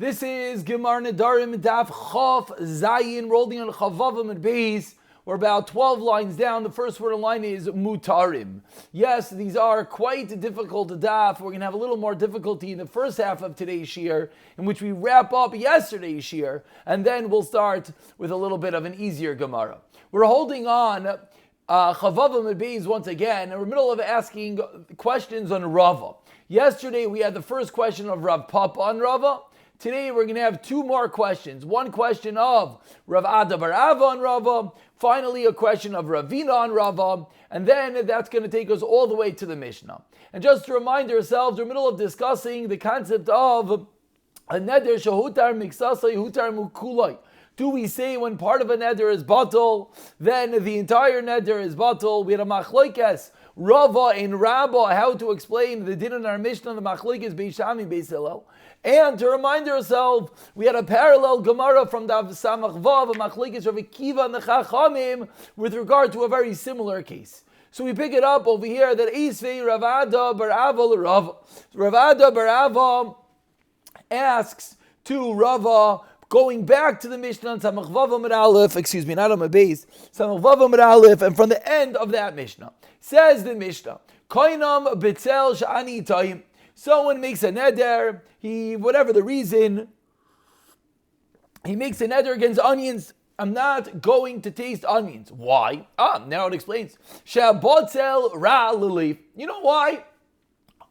This is Gemar Nedarim Daf Chof Zayin, rolling on Chavavim and Beis. We're about 12 lines down. The first word in line is Mutarim. Yes, these are quite difficult daf. We're going to have a little more difficulty in the first half of today's shiur, in which we wrap up yesterday's shiur, and then we'll start with a little bit of an easier Gemara. We're holding on Chavavim and Beis once again, and we're in the middle of asking questions on Rava. Yesterday we had the first question of Rav Papa on Rava. Today we're going to have two more questions. One question of Rav Ada bar Ava on Rava, finally a question of Ravina on Rava, and then that's going to take us all the way to the Mishnah. And just to remind ourselves, we're in the middle of discussing the concept of a neder shehutar miksasai hutar mukulai. Do we say when part of a neder is batal, then the entire neder is batal? We had a machlokes Rava and Rabba, how to explain the din in our Mishnah, the machlokes Beis Shammai Beis Hillel. And to remind ourselves, we had a parallel Gemara from Daf Samach Vav, a machlokes Rav Akiva and the Chachamim, with regard to a very similar case. So we pick it up over here that Isvei Rav Ada bar Ava Rava. Rav Ada bar Ava asks to Rava, going back to the Mishnah on Samach Vav Amud Aleph, not on my base, Samach Vav Amud Aleph, and from the end of that Mishnah, says the Mishnah, Koinam Betzel Sha'ani Taim. Someone makes a neder, whatever the reason, he makes a neder against onions. I'm not going to taste onions. Why? Now it explains. Shabotzel ra lilif. You know why?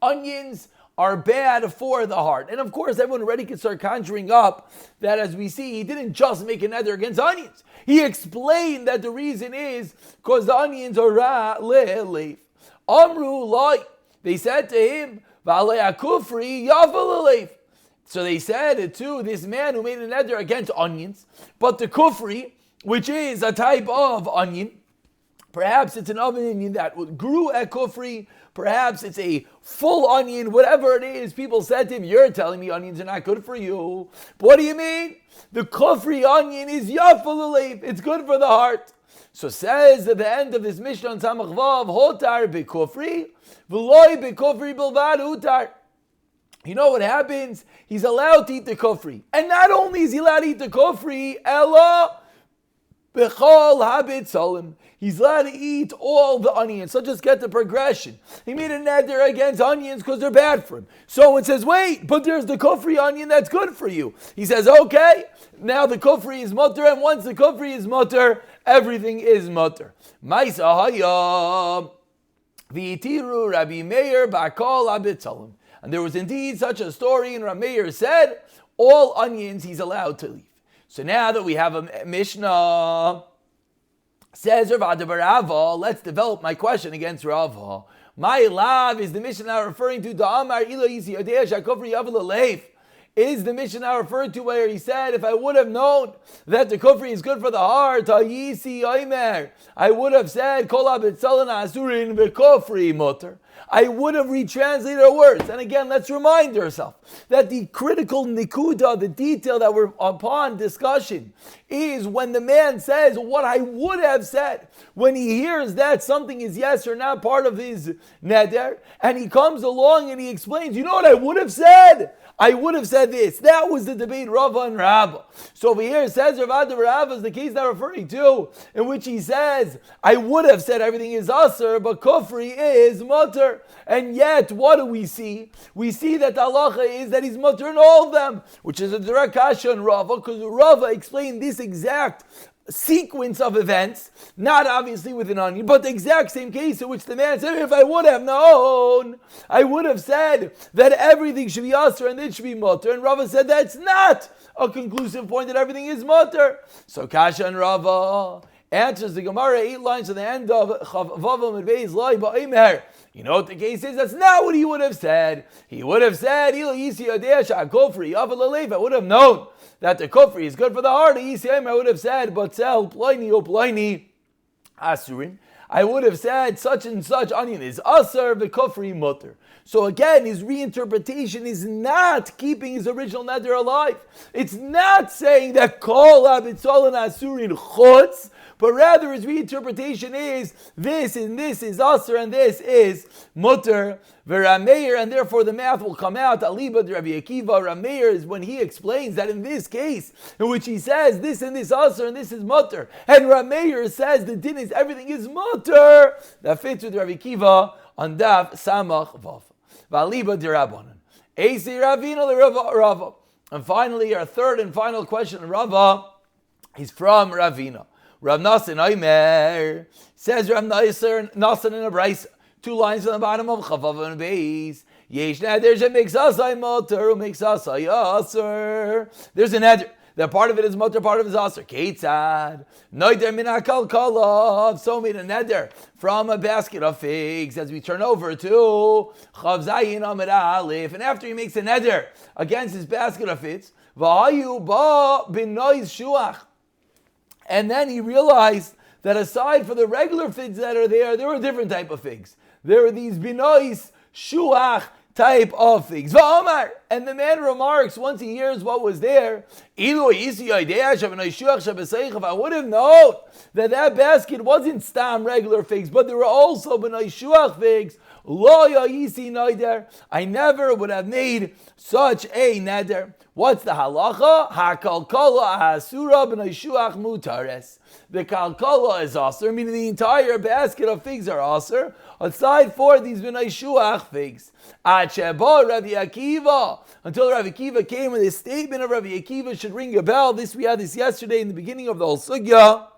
Onions are bad for the heart. And of course, everyone already can start conjuring up that, as we see, he didn't just make a neder against onions. He explained that the reason is because the onions are ra lilif. Amru lai. They said to him, so they said to this man who made a neder against onions, but the kufri, which is a type of onion, perhaps it's an onion that grew at kufri, perhaps it's a full onion, whatever it is, people said to him, you're telling me onions are not good for you. But what do you mean? The kufri onion is yafalaleif, it's good for the heart. So says at the end of this Mishnah on Samach Vav, Hotar bekufri, v'loi bekufri bilvad hutar. You know what happens? He's allowed to eat the kufri. And not only is he allowed to eat the kufri, ella bechol habit salim. He's allowed to eat all the onions. So just get the progression. He made a neder against onions because they're bad for him. So it says, wait, but there's the kufri onion that's good for you. He says, okay, now the kufri is mutter, and once the kufri is mutter, everything is mutter. Ma'isa hayam v'yitiru Rabbi Meir ba'kol habit salim. And there was indeed such a story, and Rabbi Meir said, all onions he's allowed to leave. So now that we have a Mishnah, says Rav Ada bar Ava, let's develop my question against Rava. My love, is the Mishnah referring to Da'amar ilo yisi yodea shakofri yavel aleif? Is the Mishnah referred to where he said, if I would have known that the kufri is good for the heart, yisi oimer, I would have said, kol habitzalan asurin v'kofri mutter. I would have retranslated our words. And again, let's remind ourselves that the critical nikuda, the detail that we're upon discussion, is when the man says what I would have said. When he hears that something is yes or not part of his neder, and he comes along and he explains, you know what I would have said? I would have said this. That was the debate Rava and Rabba. So over here it says Rav Ada bar Ava is the case they're referring to, in which he says, I would have said everything is asr, but kufri is mutter. And yet, what do we see? We see that the halacha is that he's mutter in all of them, which is a direct kasha on Rava, because Rava explained this exact sequence of events, not obviously with an onion, but the exact same case in which the man said, if I would have known, I would have said that everything should be asr and it should be mutter. And Rava said that's not a conclusive point, that everything is mutter. So Kasha and Rava answers the Gemara 8 lines to the end of Chavavam and Beis Lai Ba'omer. You know what the case is? That's not what he would have said. He would have said, I would have known that the kufri is good for the heart. I would have said, but sell ploini o ploini asurin. I would have said such and such onion is asar, the kufri mutter. So again, his reinterpretation is not keeping his original neder alive. It's not saying that kol habitzolin asurin chutz, but rather his reinterpretation is this and this is aser and this is mutter v'rameir, and therefore the math will come out. Aliba de Rabbi Akiva, Rameir is when he explains that in this case, in which he says this and this aser and this is mutter, and Rameir says the din is everything is mutter, that fits with Rabbi Akiva on Daf Samach Vav. V'aliba de Rabbanan. Eisi Ravina le Rava. And finally, our third and final question, Rava, is from Ravina. Rav Nasan Omer says Rav Nasan in a brayso, 2 lines on the bottom of Chavav and Beis. Yesh neder shemakes asay moter who makes asay aser. There's a neder. That part of it is moter, part of it is aser. Keitzad noider min hakal kalav. So made a neder from a basket of figs. As we turn over to Chav Zayin Amid Aleph, and after he makes a neder against his basket of figs, v'hayu ba bin noiz shuach. And then he realized that aside for the regular figs that are there were a different type of figs. There were these binois shuach type of figs. V'omar, and the man remarks once he hears what was there, if I would have known that basket wasn't stam regular figs, but there were also binois shuach figs, I never would have made such a neder. What's the halacha? Ha-kalkala asura b'nai shuach mutares. The kalkala is aser, meaning the entire basket of figs are aser, aside for these b'nai shuach figs. Acheba Rabbi Akiva, until Rabbi Akiva came with his statement of Rabbi Akiva should ring a bell. We had this yesterday in the beginning of the whole sugya.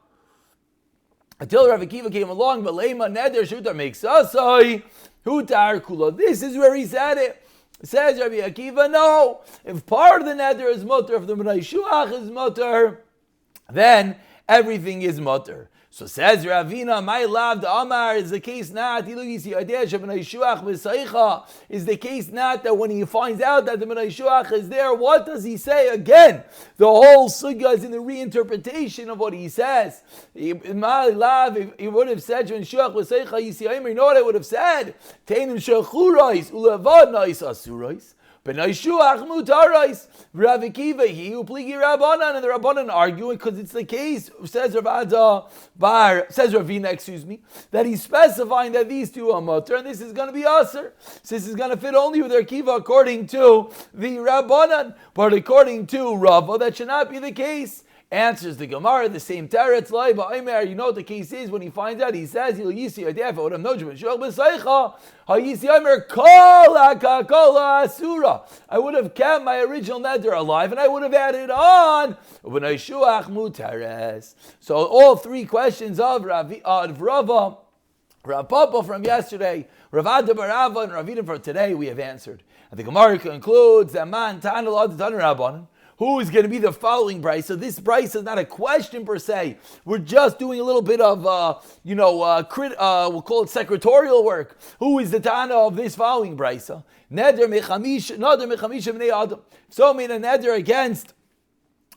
Until Rabbi Akiva came along, but lema neder shutar makes asai hutar kula. This is where he said it. Says Rabbi Akiva, no. If part of the neder is mutter, if the b'nai shuach is mutter, then everything is mutter. So says Ravina, my love, the Amar is the case not. Is the case not that when he finds out that the b'nai shuach is there, what does he say again? The whole sugya is in the reinterpretation of what he says. My love, if he would have said b'nai shuach v'seicha yisiyayim, you know what I would have said? Teinim shechurais ulevad nais asurais. B'nai shuach mutarais. Rav Akiva, he who pligi Rabbanan, and the Rabbanan arguing because it's the case. Says Ravina, that he's specifying that these two are mutter, and this is going to be aser. So this is going to fit only with their kiva according to the Rabbanan, but according to Rava, that should not be the case. Answers the Gemara, the same teretz laiba Omer. You know what the case is when he finds out. He says, "He'll yisi adef would have known b'shul b'seicha hayisi Omer kol hakakol asura." I would have kept my original neder alive, and I would have added on b'nai shuach mutares. So all 3 questions of Rava, Rav Papa from yesterday, Rav Ada Barava, and Ravina for today we have answered. And the Gemara concludes that man tanel ad tan Rabbanan. Who is going to be the following brayso? So this brayso is not a question per se. We're just doing a little bit of, we'll call it secretarial work. Who is the Tana of this following brayso? Neder mechamish b'nei adam. So made a neder against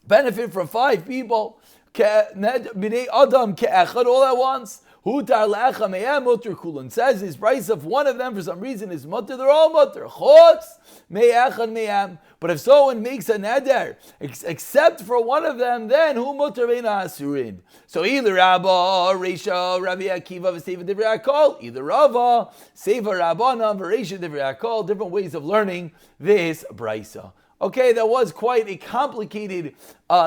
benefit from 5 people. B'nei adam ke'echad all at once. Hutar le'echa me'em mutter kulon. Says this price of one of them for some reason is mutter. They're all mutter. Chutz me'echad me'em. But if someone makes a neder except for one of them, then hu mutter ve'na asurin. So either Rabba, Reisha, Rabbi Akiva, v'seiva divrei hakol. Either Rava, Seiva Rabbanam, v'Reisha divrei hakol. Different ways of learning this brayso. Okay, that was quite a complicated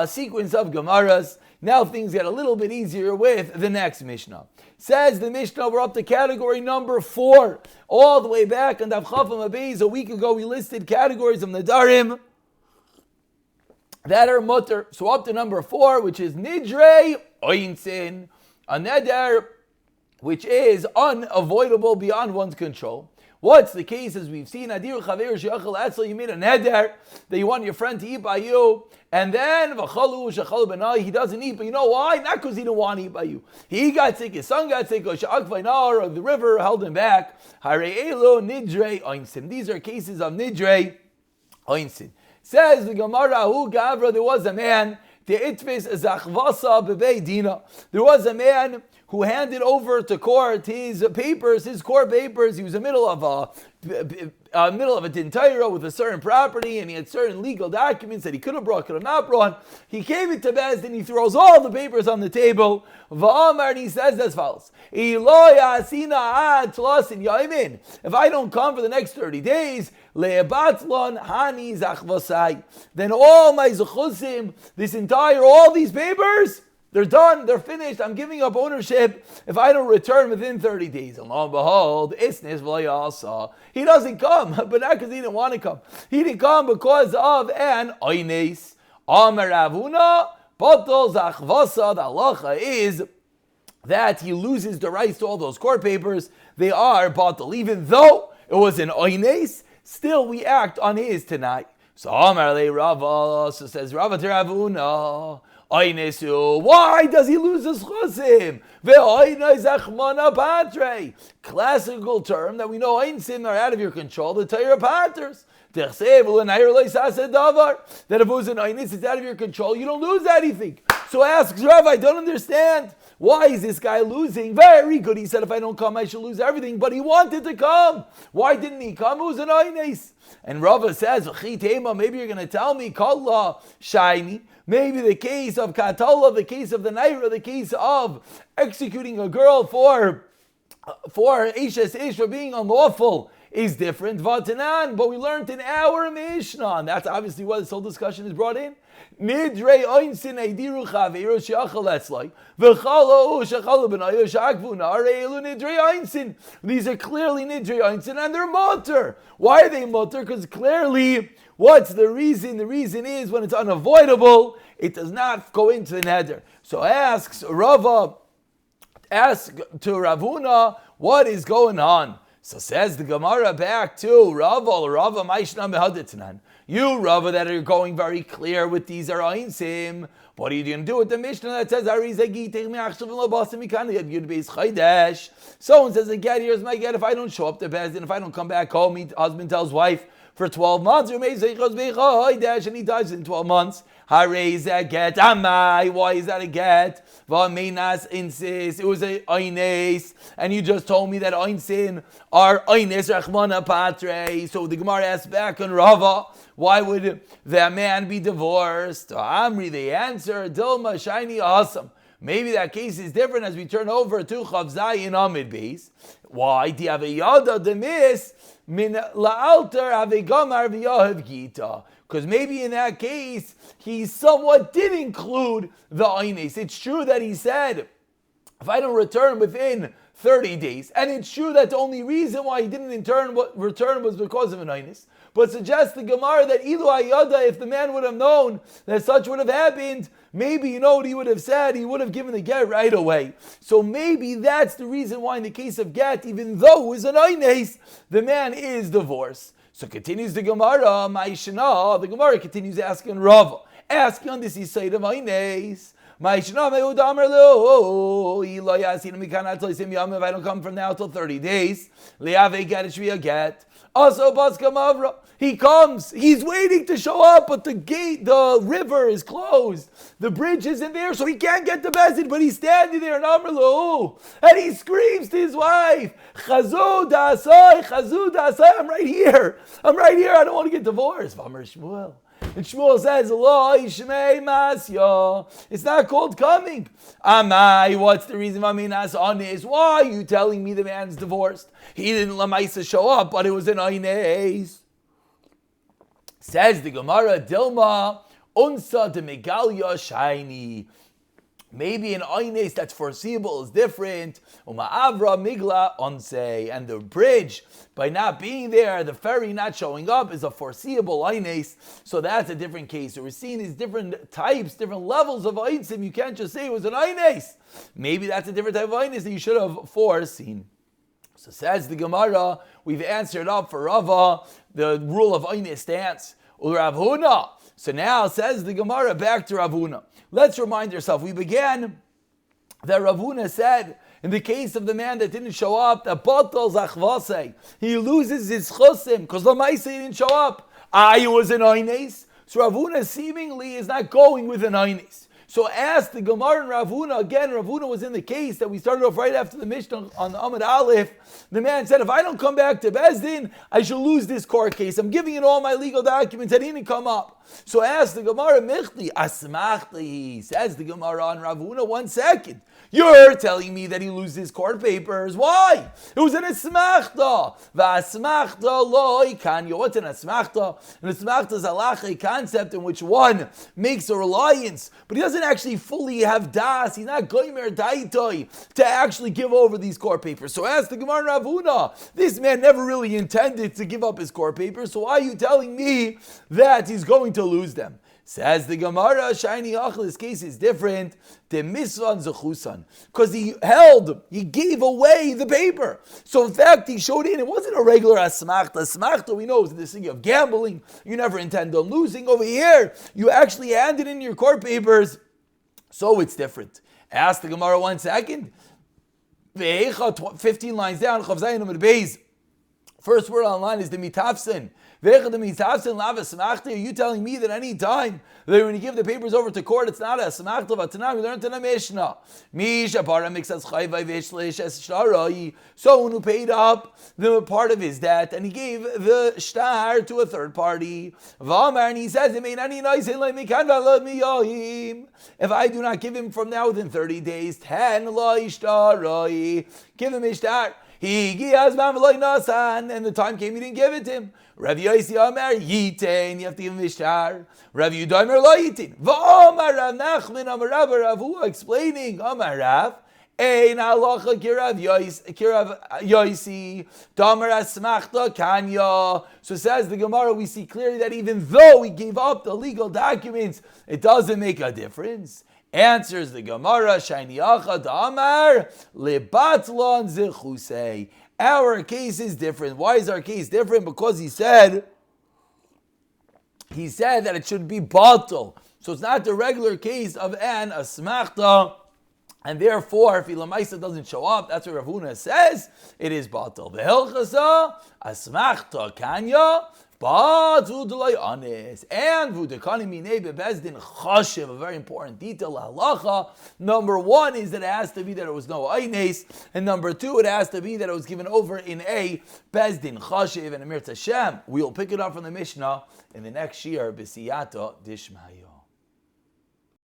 sequence of Gemaras. Now things get a little bit easier with the next Mishnah. Says the Mishnah, we're up to category number 4. All the way back on Daf Chafam Abeis, a week ago, we listed categories of Nedarim that are mutter. So up to number 4, which is Nidrei Oinsin, a Neder which is unavoidable beyond one's control. What's the case as we've seen? Adir Chaver Sheyachal Etzel, you made a neder that you want your friend to eat by you, and then V'chalu Shechal B'nai, he doesn't eat, but you know why? Not because he didn't want to eat by you. He got sick, his son got sick, or Sha'ak V'nar, or the river held him back. Harei Elo Nidrei Oinsin. These are cases of Nidrei Oinsin. Says the Gemara, Hu Gavra, there was a man, Te'itvis Zachvasa B'bei Dina. There was a man who handed over to court his papers, his court papers. He was in the middle of middle of a din Torah with a certain property, and he had certain legal documents that he could have brought, could have not brought. He gave it to Bez, and he throws all the papers on the table. Va'amar, and he says as follows: if I don't come for the next 30 days, then all my zechusim, all these papers, they're done, they're finished. I'm giving up ownership if I don't return within 30 days. And lo and behold, Isnis v'layasa. He doesn't come, but not because he didn't want to come. He didn't come because of an oines. Amar Ravuna, Batal Zachvasa. The halacha is that he loses the rights to all those court papers. They are batal. Even though it was an oines, still we act on his tonight. So Amar Le Rava, so says Rava to Ravuna, why does he lose his chusim? Classical term that we know einsim are out of your control, the Torah paters. That if it was an einis, it's out of your control, you don't lose anything. So asks Rav, I don't understand. Why is this guy losing? Very good. He said, if I don't come, I should lose everything. But he wanted to come. Why didn't he come? It was an einis. And Rava says, maybe you're going to tell me, Kalla shiny. Maybe the case of Katola, the case of the Naira, the case of executing a girl for Ishes Ish for being unlawful is different. Vatanan, but we learned in our Mishnah, and that's obviously why this whole discussion is brought in. Nidrei oinsin eidiru chaveiro sheachal etzlai v'chalo shachalo b'nayo shakvu na'arei elu nidrei oinsin. These are clearly nidrei oinsin, and they're mutter. Why are they mutter? Because clearly, what's the reason? The reason is when it's unavoidable, it does not go into the neder. So asks Rava, ask to Ravuna, what is going on? So says the Gemara back to Rava Maishna Mehadetnan. You, Rava, that are going very clear with these Arayinsim, what are you going to do with the Mishnah that says someone says a get, here's my get, if I don't show up to Bezdin, if I don't come back home, husband tells wife for 12 months, and he dies in 12 months. Why is that a get? It was a oines, and you just told me that oinsin are oines rachmana patre. So the Gemara asks back on Rava, why would that man be divorced? Amri, the answer, Dilma shiny awesome. Maybe that case is different as we turn over to Chavzai in Amid Beis. Why? Do you have a yada demis min la'alter avegamar v'yahav gita? Because maybe in that case, he somewhat did include the oines. It's true that he said, if I don't return within 30 days, and it's true that the only reason why he didn't return was because of an oines. But suggests the Gemara that ilu ayada, if the man would have known that such would have happened, maybe you know what he would have said, he would have given the get right away. So maybe that's the reason why in the case of get, even though it was an oines, the man is divorced. So continues the Gemara, Ma'ishana, the Gemara continues asking Rava, asking on this Yisayid of Oines. Ma'ishana me'ud amar lo, ilo yasin mikana tloisim yam, if I don't come from now till 30 days, li'ave get, it should be a get. Also, Baska Mavra, he comes, he's waiting to show up, but the gate, the river is closed. The bridge isn't there, so he can't get the message, but he's standing there in Amrlo, and he screams to his wife, Chazu Dasai, I'm right here, I don't want to get divorced. Vamar Shmuel. And Shmuel says, Lo Ishmei Masya. It's not called coming. Amai, what's the reason Aminas Onis? Why are you telling me the man's divorced? He didn't Lamaisa show up, but it was an Oines. Says the Gemara, Dilma, Unsa de Megalia Shiny. Maybe an oines that's foreseeable is different. Uma'avra migla onse. And the bridge, by not being there, the ferry not showing up, is a foreseeable oines. So that's a different case. So we're seeing these different types, different levels of oinsim. You can't just say it was an oines. Maybe that's a different type of oines that you should have foreseen. So says the Gemara, we've answered up for Rava, the rule of oines stands. Rav Huna. So now says the Gemara back to Rav Huna. Let's remind ourselves, we began that Rav Huna said, in the case of the man that didn't show up, that batal zachvase, he loses his chusim, because Lamaisa didn't show up. It was an oines. So Rav Huna seemingly is not going with an oines. So ask the Gemara and Rav Huna. Again, Rav Huna was in the case that we started off right after the Mishnah on the Amud Aleph. The man said, if I don't come back to Bezdin, I shall lose this court case. I'm giving it all my legal documents. I didn't come up. So ask the Gemara, Michli, Asmachli, says the Gemara on Rav Huna, 1 second. You're telling me that he loses court papers. Why? It was an asmachta. V'asmachta lo ikanya. What's an asmachta? An asmachta is a concept in which one makes a reliance, but he doesn't actually fully have das. He's not goymer daitoi to actually give over these court papers. So ask the Gemara Rav Huna, this man never really intended to give up his court papers, so why are you telling me that he's going to lose them? Says the Gemara, Shiny Achel, this case is different. The Misvan Zechusan. Because he gave away the paper. So in fact, he showed it wasn't a regular asmachta. Asmachta, we know, is the thing of gambling. You never intend on losing. Over here, you actually handed in your court papers. So it's different. Ask the Gemara 1 second. 15 lines down, first word online is the mitafsin. Are you telling me that any time that when you give the papers over to court, it's not a smachta v'tanam? We learned in a Mishnah. Someone who paid up the part of his debt and he gave the shtar to a third party. And he says, if I do not give him from now within 30 days, 10 give him a shtar. And the time came, he didn't give it to him. Rav Yosi Amar Yitain, you have to give him Ishtar. Rav Yudaimar Lo Yitain. V'Omar Rav Nachman Amar Rav Hua explaining Amar Rav. Ein halacha kirav Yosi Damar Asmachta Kanya. So says the Gemara, we see clearly that even though he gave up the legal documents, it doesn't make a difference. Answers the Gemara, Shiny Achad Amar Lebatlon Zechusei. Our case is different. Why is our case different? Because he said that it should be batal. So it's not the regular case of an asmachta, and therefore, if Ilamaisa doesn't show up, that's what Rav Huna says, it is batal. The Hilchasa asmachta kanya. But v'udalay honest and v'udakani minei bebezdin chashiv, a very important detail halacha. Number 1 is that it has to be that it was no aynes, and number 2, it has to be that it was given over in a bezdin chashiv. And Amir Tashem, we'll pick it up from the Mishnah in the next year b'siyata dishmayo.